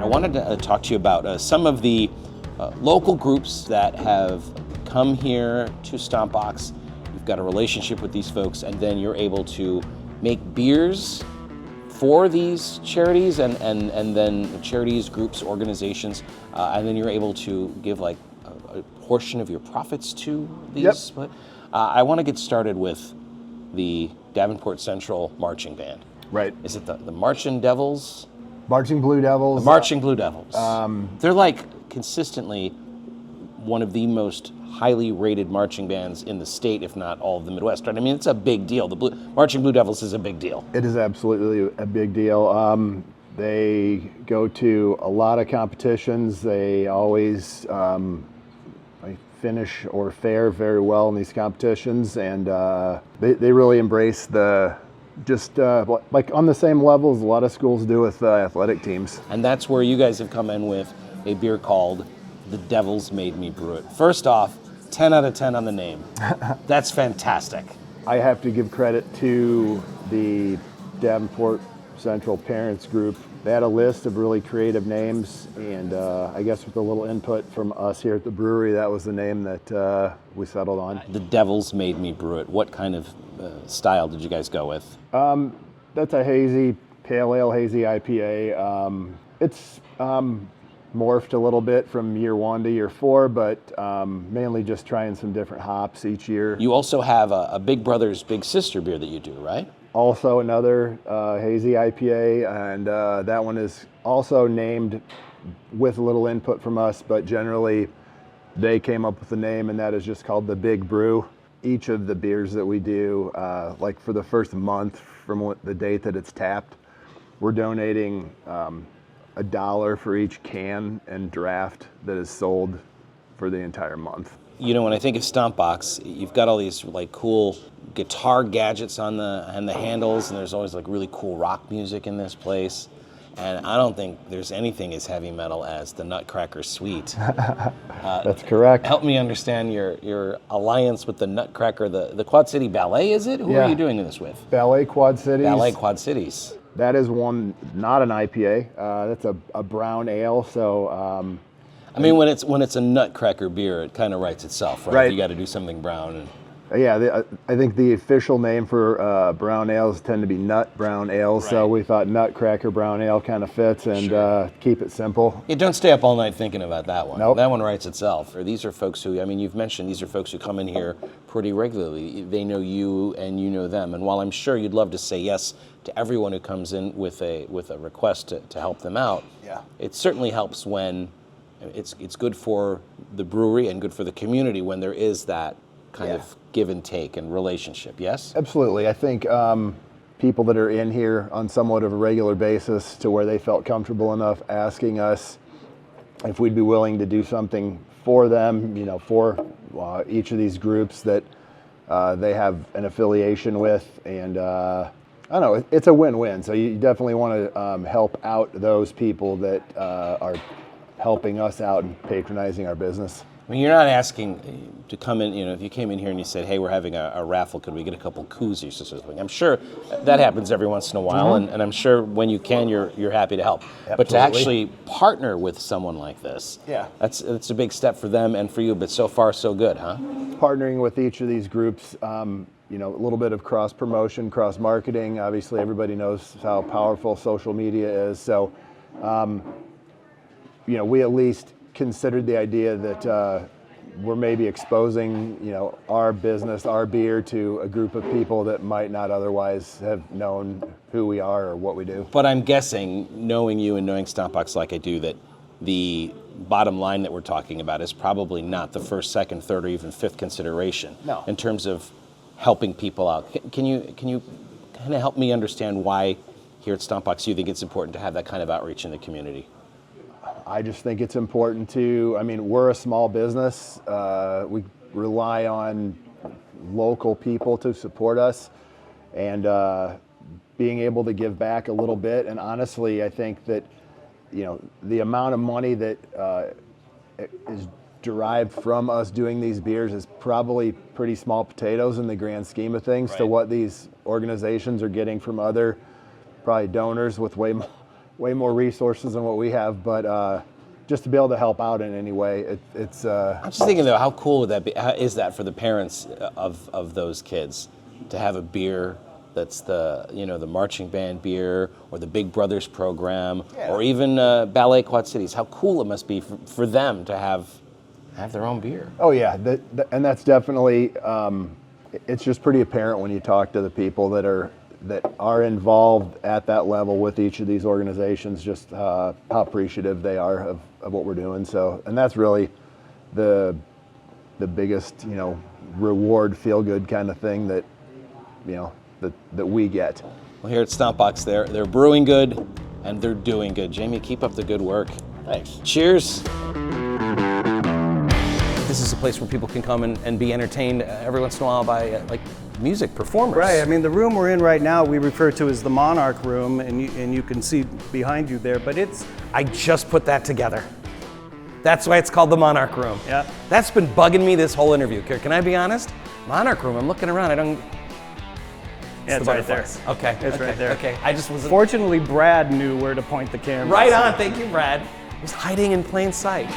I wanted to talk to you about some of the local groups that have come here to Stompbox. You've got a relationship with these folks, and then you're able to make beers for these charities and then charities, groups, organizations, and then you're able to give like a portion of your profits to these. Yep. I want to get started with the Davenport Central Marching Band. Right. Is it the Marching Devils? Marching Blue Devils. The Marching Blue Devils. They're like consistently one of the most highly rated marching bands in the state, if not all of the Midwest. Right? I mean, it's a big deal. The Marching Blue Devils is a big deal. It is absolutely a big deal. They go to a lot of competitions. They always finish or fare very well in these competitions, and they really embrace the like on the same level as a lot of schools do with athletic teams. And that's where you guys have come in with a beer called The Devils Made Me Brew It. First off, 10 out of 10 on the name. That's fantastic. I have to give credit to the Davenport Central Parents Group. They had a list of really creative names, and I guess with a little input from us here at the brewery, that was the name that we settled on. The Devils Made Me Brew It. What kind of style did you guys go with? That's a hazy, pale ale, hazy IPA. It's morphed a little bit from year 1 to year 4, but mainly just trying some different hops each year. You also have a Big Brother's Big Sister beer that you do, right? Also another hazy IPA, and that one is also named with a little input from us, but generally they came up with the name, and that is just called the Big Brew. Each of the beers that we do, like for the first month from the date that it's tapped, we're donating $1 for each can and draft that is sold for the entire month. You know, when I think of Stompbox, you've got all these like cool guitar gadgets on the handles, and there's always like really cool rock music in this place. And I don't think there's anything as heavy metal as the Nutcracker Suite. That's correct. Help me understand your alliance with the Nutcracker, the Quad City Ballet, is it? Who Yeah. are you doing this with? Ballet Quad Cities. Ballet Quad Cities. That is one, not an IPA. That's a brown ale. So, I mean, when it's a Nutcracker beer, it kind of writes itself, right? Right. You got to do something brown. And yeah, I think the official name for brown ales tend to be nut brown ales. Right. So we thought Nutcracker brown ale kind of fits, and Sure. keep it simple. Yeah, don't stay up all night thinking about that one. Nope. That one writes itself. Or these are folks who, I mean, you've mentioned these are folks who come in here pretty regularly. They know you and you know them. And while I'm sure you'd love to say yes to everyone who comes in with a request to help them out, Yeah. it certainly helps when it's good for the brewery and good for the community when there is that kind Yeah. of give and take and relationship, yes? Absolutely. I think people that are in here on somewhat of a regular basis to where they felt comfortable enough asking us if we'd be willing to do something for them, you know, for each of these groups that they have an affiliation with. And I don't know, it's a win-win. So you definitely want to help out those people that are helping us out and patronizing our business. I mean, you're not asking to come in, you know, if you came in here and you said, hey, we're having a raffle, could we get a couple koozies or something? I'm sure that happens every once in a while, and I'm sure when you can, you're happy to help. Absolutely. But to actually partner with someone like this, Yeah. that's a big step for them and for you, but so far so good, huh? Partnering with each of these groups, you know, a little bit of cross-promotion, cross-marketing. Obviously, everybody knows how powerful social media is. So, you know, we at least considered the idea that we're maybe exposing, you know, our business, our beer to a group of people that might not otherwise have known who we are or what we do. But I'm guessing, knowing you and knowing Stompbox like I do, that the bottom line that we're talking about is probably not the first, second, third, or even fifth consideration. No. In terms of helping people out. Can you kind of help me understand why here at Stompbox you think it's important to have that kind of outreach in the community? I just think it's important to, I mean, we're a small business. We rely on local people to support us, and being able to give back a little bit. And honestly, I think that, you know, the amount of money that is derived from us doing these beers is probably pretty small potatoes in the grand scheme of things to what these organizations are getting from other probably donors with way way more resources than what we have, but just to be able to help out in any way, it's. I'm just thinking though, how cool would that be? How is that for the parents of those kids to have a beer that's the the marching band beer or the Big Brothers program or even Ballet Quad Cities? How cool it must be for them to have their own beer. Oh yeah, and that's definitely. It's just pretty apparent when you talk to the people that are involved at that level with each of these organizations, just how appreciative they are of what we're doing. So, and that's really the biggest, reward, feel good kind of thing that, that we get. Well, here at Stompbox, they're brewing good and they're doing good. Jamie, keep up the good work. Thanks. Cheers. This is a place where people can come and be entertained every once in a while by music performers. Right. I mean, the room we're in right now we refer to as the Monarch Room, and you can see behind you there. But I just put that together. That's why it's called the Monarch Room. Yeah. That's been bugging me this whole interview. Can I be honest? Monarch Room. I'm looking around. I don't. Yeah, it's right there. Okay. It's right there. Okay. I just wasn't. Fortunately, Brad knew where to point the camera. Right on. Thank you, Brad. He was hiding in plain sight.